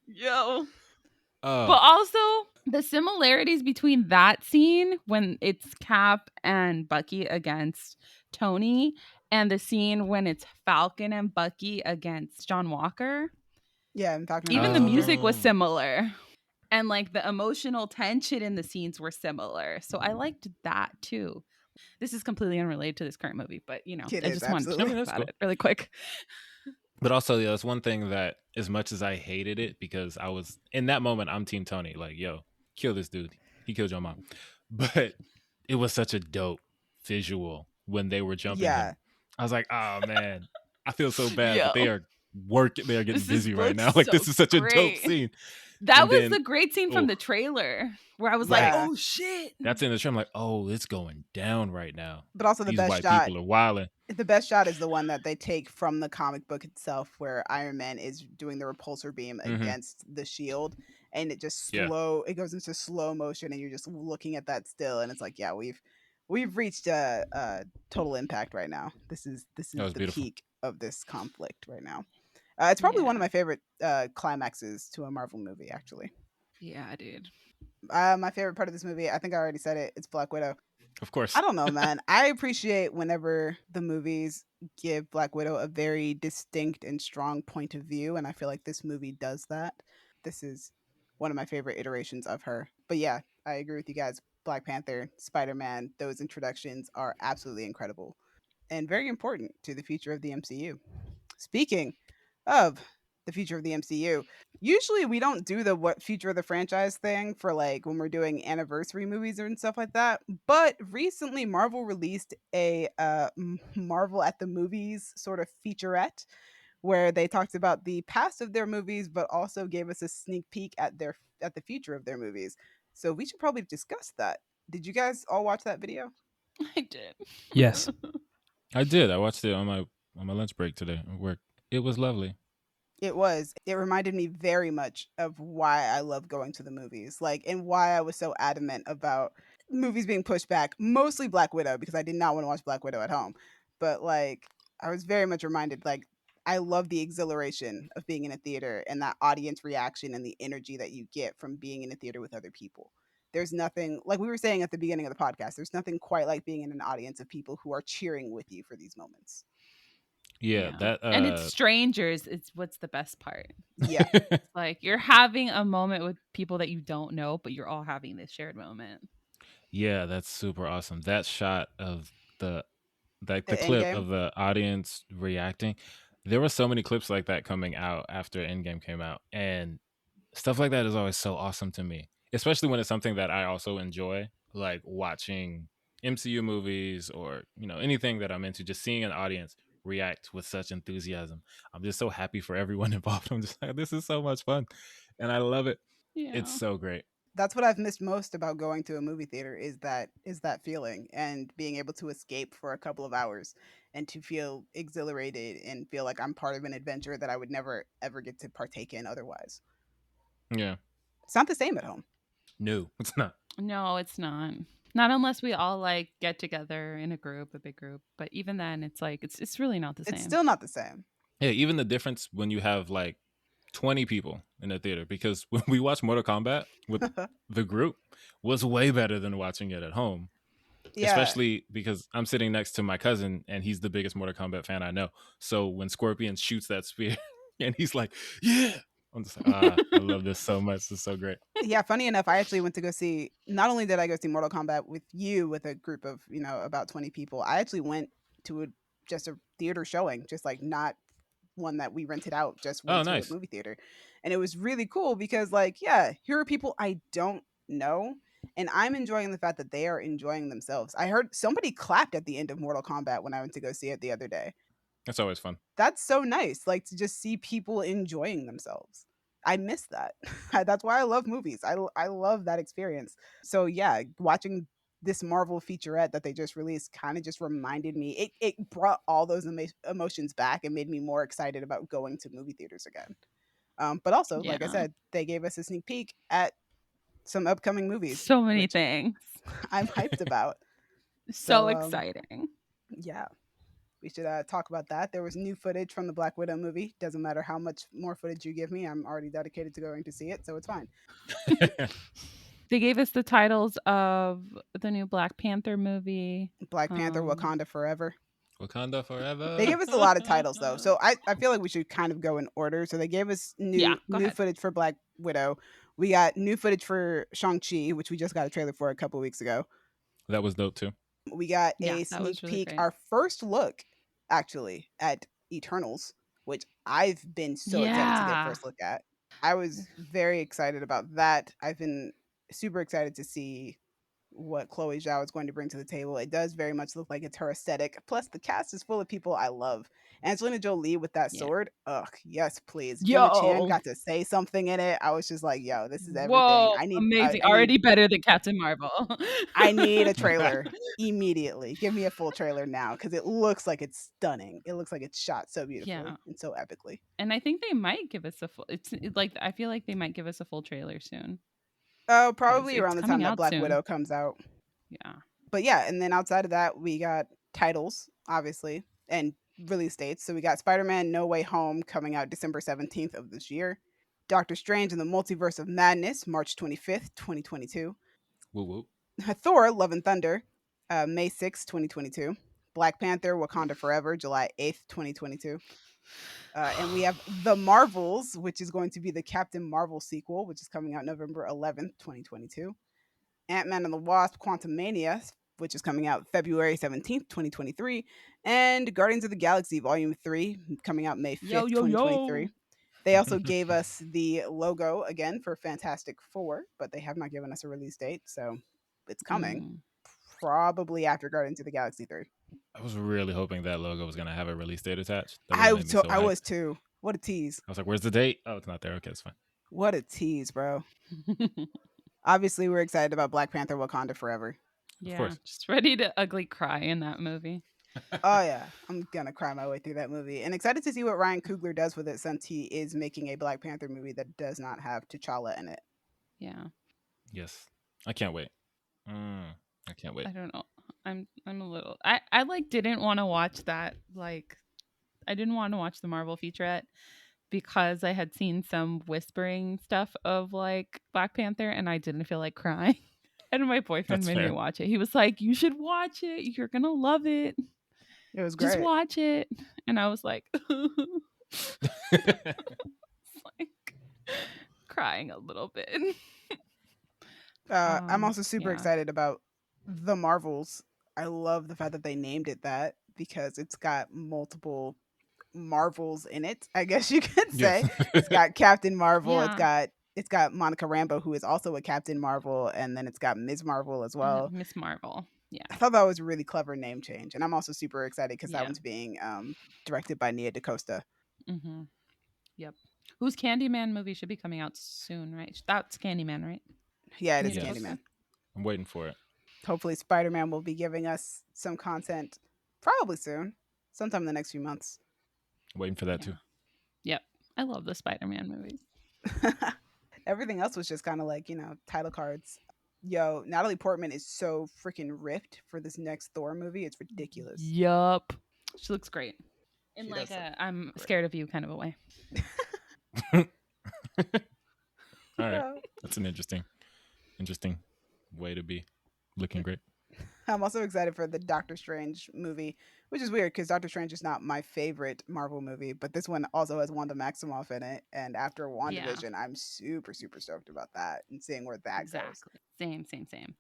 Yo. Oh, But also, the similarities between that scene when it's Cap and Bucky against Tony and the scene when it's Falcon and Bucky against John Walker, Yeah, in fact, even the music was Oh. similar. And like the emotional tension in the scenes were similar. So I liked that too. This is completely unrelated to this current movie, but It I is, just wanted to absolutely. I mean, talk that's about cool. it really quick. But also, yeah, it's one thing that as much as I hated it, because I was in that moment, I'm Team Tony. Like, yo, kill this dude. He killed your mom. But it was such a dope visual when they were jumping Yeah. him. I was like, oh man, I feel so bad, Yo. but they are working. They are getting This busy right looks now. Like, so this is such a dope great. scene. That And was then- the great scene from oh. the trailer where I was Yeah. like, oh shit. That's in the show. I'm like, oh, it's going down right now. But also the These best white shot. people are wilding. The best shot is the one that they take from the comic book itself, where Iron Man is doing the repulsor beam Mhm. against the shield, and it just Yeah. it goes into slow motion, and you're just looking at that still, and it's like, yeah, we've reached a total impact right now. This is was the beautiful. peak of this conflict right now. It's probably one of Yeah. my favorite climaxes to a Marvel movie, actually. Yeah, dude. My favorite part of this movie, I think I already said it, it's Black Widow. Of course. I don't know, man. I appreciate whenever the movies give Black Widow a very distinct and strong point of view, and I feel like this movie does that. This is one of my favorite iterations of her. But yeah, I agree with you guys. Black Panther, Spider-Man, those introductions are absolutely incredible and very important to the future of the MCU. Speaking of the future of the MCU, usually we don't do the what future of the franchise thing for like when we're doing anniversary movies and stuff like that. But recently, Marvel released a Marvel at the movies sort of featurette where they talked about the past of their movies, but also gave us a sneak peek at the future of their movies. So we should probably discuss that. Did you guys all watch that video? I did. Yes. I did. I watched it on my lunch break today at work. It was lovely. It was. It reminded me very much of why I love going to the movies, like, and why I was so adamant about movies being pushed back. Mostly Black Widow, because I did not want to watch Black Widow at home. But like, I was very much reminded, like, I love the exhilaration of being in a theater and that audience reaction and the energy that you get from being in a theater with other people. There's nothing, like we were saying at the beginning of the podcast, there's nothing quite like being in an audience of people who are cheering with you for these moments. Yeah, Yeah. that And it's strangers. It's what's the best part. Yeah. Like you're having a moment with people that you don't know, but you're all having this shared moment. yeah, that's super awesome. That shot of the like the The end clip game. of the audience reacting. There were so many clips like that coming out after Endgame came out, and stuff like that is always so awesome to me, especially when it's something that I also enjoy, like watching MCU movies or anything that I'm into. Just seeing an audience react with such enthusiasm, I'm just so happy for everyone involved. I'm just like, this is so much fun, and I love it. It's Yeah. so great. That's what I've missed most about going to a movie theater is that feeling and being able to escape for a couple of hours and to feel exhilarated and feel like I'm part of an adventure that I would never ever get to partake in otherwise. Yeah, It's not the same at home. no, it's not. No, it's not. Not unless we all like get together in a group, a big group. But even then, it's like it's really not the It's same. still not the same. Yeah, even the difference when you have like 20 people in the theater, because when we watched Mortal Kombat with the group was way better than watching it at home, Yeah. especially because I'm sitting next to my cousin and he's the biggest Mortal Kombat fan I know. So when Scorpion shoots that spear and he's like, yeah, I'm just like, I love this so much. This is so great. Yeah, funny enough, I actually went to go see, not only did I go see Mortal Kombat with you with a group of, about 20 people, I actually went to just a theater showing, just like not one that we rented out, just Oh, went to a nice. movie theater. And it was really cool because, like, yeah, here are people I don't know, and I'm enjoying the fact that they are enjoying themselves. I heard somebody clapped at the end of Mortal Kombat when I went to go see it the other day. That's always fun. That's so nice, like, to just see people enjoying themselves. I miss that. That's why I love movies. I love that experience. So, yeah, watching this Marvel featurette that they just released kinda just reminded me, it brought all those emotions back and made me more excited about going to movie theaters again. But also, like I Yeah. said, they gave us a sneak peek at some upcoming movies, So many which things. I'm hyped about. So So, exciting. yeah. We should talk about that. There was new footage from the Black Widow movie. Doesn't matter how much more footage you give me, I'm already dedicated to going to see it, so it's fine. They gave us the titles of the new Black Panther movie. Black Panther, Wakanda Forever. Wakanda They forever. gave us a lot of titles though, so I feel like we should kind of go in order. So they gave us Yeah, go new ahead. footage for Black Widow. We got new footage for Shang-Chi, which we just got a trailer for a couple weeks ago. That was dope too. We got Yeah, a that was sneak really peek, great. our first look actually at Eternals, which I've been so excited to get a Yeah. first look at. I was very excited about that. I've been super excited to see what Chloe Zhao is going to bring to the table. It does very much look like it's her aesthetic. Plus, the cast is full of people I love. Angelina Jolie with that Yeah. sword. Ugh, yes, please. Gemma Chan Yo. got to say something in it. I was just like, yo, this is everything. Whoa. I need, Amazing. I need, Already better than Captain Marvel. I need a trailer immediately. Give me a full trailer now because it looks like it's stunning. It looks like it's shot so beautifully Yeah. and so epically. And I think they might give us a full like I feel like they might give us a full trailer soon. Oh, 'Cause probably it's around the time coming that out Black soon. Widow comes out. Yeah. But yeah, and then outside of that, we got titles, obviously, and release dates. So we got Spider-Man No Way Home coming out December 17th of this year. Doctor Strange and the Multiverse of Madness, March 25th, 2022. Woo woo. Thor, Love and Thunder, May 6th, 2022. Black Panther, Wakanda Forever, July 8th, 2022. And we have The Marvels, which is going to be the Captain Marvel sequel, which is coming out November 11th, 2022. Ant-Man and the Wasp: Quantumania, which is coming out February 17th, 2023, and Guardians of the Galaxy Volume 3 coming out May Yo 5th, yo 2023. yo. They also gave us the logo again for Fantastic Four, but they have not given us a release date, so it's coming. Mm. Probably after Guardians of the Galaxy 3. I was really hoping that logo was gonna have a release date attached. That would I have was, made me so I hyped. was too. What a tease. I was like, "Where's the date?" Oh, it's not there. Okay, it's fine. What a tease, bro. Obviously, we're excited about Black Panther Wakanda Forever. Of Yeah. course. Just ready to ugly cry in that movie. Oh yeah, I'm gonna cry my way through that movie, and excited to see what Ryan Coogler does with it since he is making a Black Panther movie that does not have T'Challa in it. Yeah. Yes, I can't wait. I can't wait. I don't know. I'm a little I like didn't want to watch that like I didn't want to watch the Marvel featurette because I had seen some whispering stuff of like Black Panther and I didn't feel like crying. And my boyfriend That's made me fair. watch it. He was like, "You should watch it. You're gonna love it. It was Just great. watch it." And I was like, like crying a little bit. I'm also super Yeah. excited about the Marvels. I love the fact that they named it that because it's got multiple Marvels in it, I guess you could say. Yes. It's got Captain Marvel, Yeah. it's got Monica Rambeau, who is also a Captain Marvel, and then it's got Ms. Marvel as well. Miss Marvel. Yeah. I thought that was a really clever name change, and I'm also super excited because that Yeah. one's being directed by Nia DaCosta. Mm-hmm. Yep. Whose Candyman movie should be coming out soon, right? That's Candyman, right? Yeah, it is Nia Yes. Candyman. I'm waiting for it. Hopefully, Spider-Man will be giving us some content probably soon, sometime in the next few months. Waiting for that Yeah. too. Yep. I love the Spider-Man movies. Everything else was just kind of like, title cards. Yo, Natalie Portman is so freaking ripped for this next Thor movie. It's ridiculous. Yup. She looks great. In She like does a look I'm great. scared of you kind of a way. All right. Yeah. That's an interesting way to be. Looking great. I'm also excited for the Doctor Strange movie, which is weird because Doctor Strange is not my favorite Marvel movie, but this one also has Wanda Maximoff in it. And after WandaVision, I'm super, super stoked about that and seeing where that goes. Exactly. Same.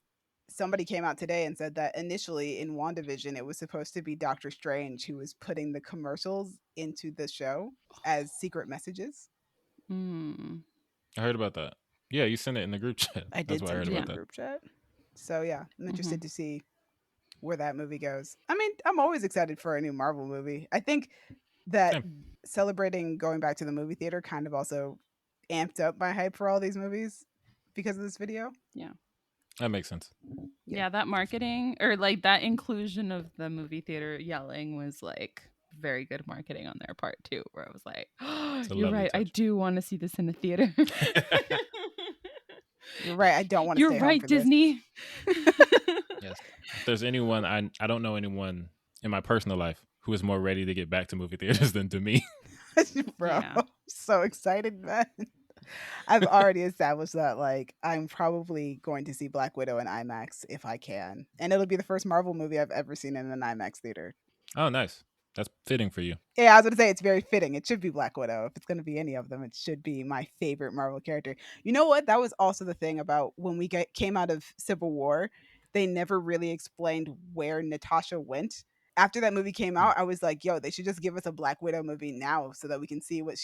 Somebody came out today and said that initially in WandaVision, it was supposed to be Doctor Strange who was putting the commercials into the show as secret messages. Mm. I heard about that. Yeah, you sent it in the group chat. I That's did what I send heard you in about the that. group chat. So yeah, I'm interested Mhm. to see where that movie goes. I mean, I'm always excited for a new Marvel movie. I think that Same. celebrating going back to the movie theater kind of also amped up my hype for all these movies because of this video. That makes sense. Yeah, that marketing or like that inclusion of the movie theater yelling was like very good marketing on their part too, where I was like, a "You're lovely right. I touch. do want to see this in the theater." You're right. I don't want to You're stay home right, for this. Disney. Yes. If there's anyone, I don't know anyone in my personal life who is more ready to get back to movie theaters than to me. Bro, Yeah. so excited, man. I've already established that like I'm probably going to see Black Widow in IMAX if I can. And it'll be the first Marvel movie I've ever seen in an IMAX theater. Oh, nice. That's fitting for you. Yeah, I was gonna say it's very fitting. It should be Black Widow. If it's gonna be any of them, it should be my favorite Marvel character. You know what? That was also the thing about when we came out of Civil War. They never really explained where Natasha went. After that movie came out, I was like, "Yo, they should just give us a Black Widow movie now, so that we can see what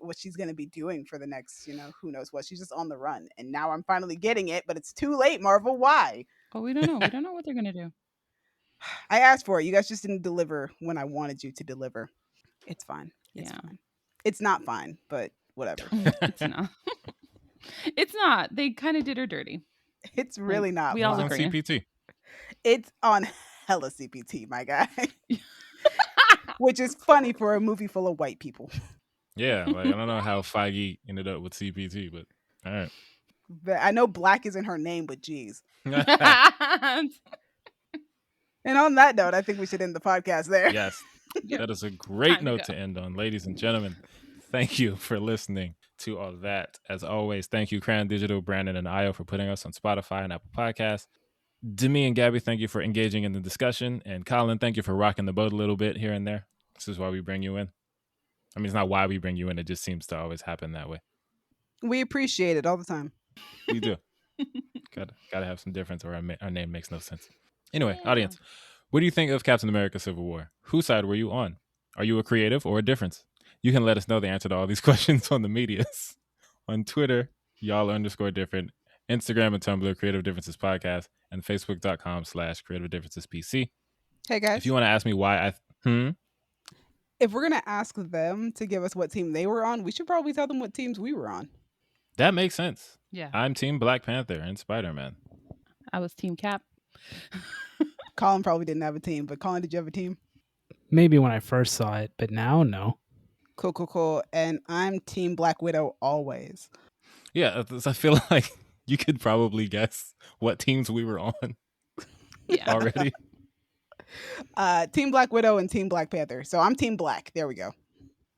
what she's gonna be doing for the next, who knows what. She's just on the run, and now I'm finally getting it, but it's too late. Marvel, why? But we don't know. We don't know what they're gonna do. I asked for it. You guys just didn't deliver when I wanted you to deliver. It's fine. It's Yeah. fine. It's not fine, but whatever. It's not. It's not. They kind of did her dirty. It's really not we It all was on fine. agree. CPT. It's on hella CPT, my guy. Which is funny for a movie full of white people. Yeah, like I don't know how Feige ended up with CPT, but all right. But I know black isn't her name, but geez. And on that note, I think we should end the podcast there. Yes, Yep. that is a great Time to note go. to end on, ladies and gentlemen. Thank you for listening to all that. As always, thank you, Crayon Digital, Brandon, and Io for putting us on Spotify and Apple Podcasts. Demi and Gabby, thank you for engaging in the discussion. And Colin, thank you for rocking the boat a little bit here and there. This is why we bring you in. I mean, it's not why we bring you in. It just seems to always happen that way. We appreciate it all the time. We do. Gotta have some difference or our name makes no sense. Anyway, Yeah. audience, what do you think of Captain America Civil War? Whose side were you on? Are you a creative or a difference? You can let us know the answer to all these questions on the medias. On Twitter, y'all_different. Instagram and Tumblr, Creative Differences Podcast, and Facebook.com/Creative Differences PC. Hey guys, If you want to ask me why if we're gonna ask them to give us what team they were on, we should probably tell them what teams we were on. that makes sense. Yeah. I'm Team Black Panther and Spider-Man. I was Team Cap. Colin probably didn't have a team, but Colin, did you have a team? Maybe when I first saw it, but now, no. Cool. And I'm Team Black Widow always. Yeah, I feel like you could probably guess what teams we were on Yeah. already. Team Black Widow and Team Black Panther. So I'm Team Black. There we go.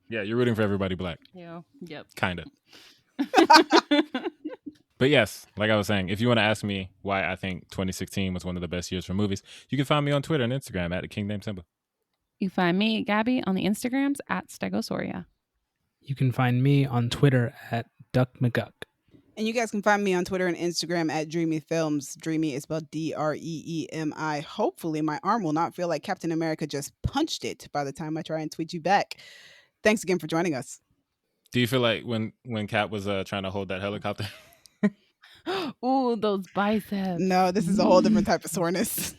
Yeah, you're rooting for everybody black. Yeah. Yep. Kind of. But yes, like I was saying, if you want to ask me why I think 2016 was one of the best years for movies, you can find me on Twitter and Instagram at the King Named Simba. You find me, Gabby, on the Instagrams at Stegosaurus. You can find me on Twitter at Duck McGuck. And you guys can find me on Twitter and Instagram at Dreamy Films. Dreamy is spelled Dreemi. Hopefully, my arm will not feel like Captain America just punched it by the time I try and tweet you back. Thanks again for joining us. Do you feel like when Cap was trying to hold that helicopter? Ooh, those biceps. No, this is a whole different type of soreness.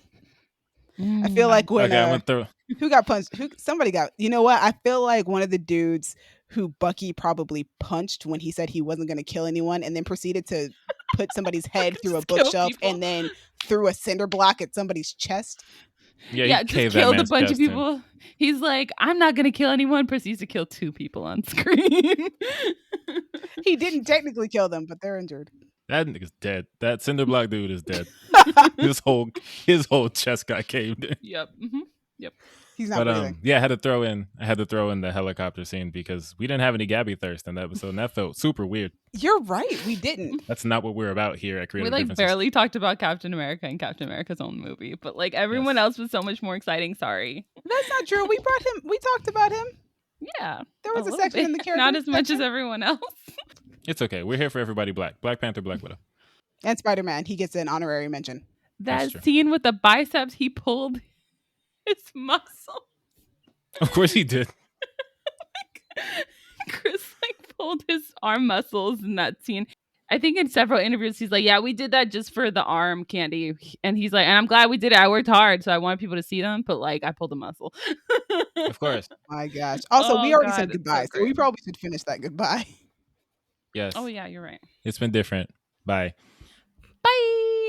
I Mm. feel like when Okay, I'm gonna throw. who got punched? Somebody got. You know what? I feel like one of the dudes who Bucky probably punched when he said he wasn't going to kill anyone, and then proceeded to put somebody's head through a Just kill bookshelf people. and then threw a cinder block at somebody's chest. Yeah, he just caved that killed a man's bunch of chest in. people. He's like, I'm not gonna kill anyone. Proceeds to kill 2 people on screen. He didn't technically kill them, but they're injured. That nigga's dead. That cinder block dude is dead. his whole chest got caved in. Yep. He's not breathing. Yeah, I had to throw in the helicopter scene because we didn't have any Gabby thirst in that episode, and that felt super weird. You're right. We didn't. That's not what we're about here at We Creative like Differences. barely talked about Captain America and Captain America's own movie, but like everyone Yes. else was so much more exciting. Sorry. That's not true. We brought him. We talked about him. Yeah. There was a little section in the bit. character. Not as much as section. everyone else. It's okay. We're here for everybody black. Black Panther, Black Widow. And Spider-Man. He gets an honorary mention. That That's true. scene with the biceps, he pulled his muscle. Of course he did. Chris like pulled his arm muscles in that scene. I think in several interviews he's like, yeah, we did that just for the arm candy. And he's like, and I'm glad we did it. I worked hard, so I wanted people to see them, but like I pulled a muscle. Of course. My gosh. Also, we Oh, already God, said it's so goodbye, so we great. probably should finish that goodbye. Yes. Oh yeah, you're right. It's been different. Bye. Bye.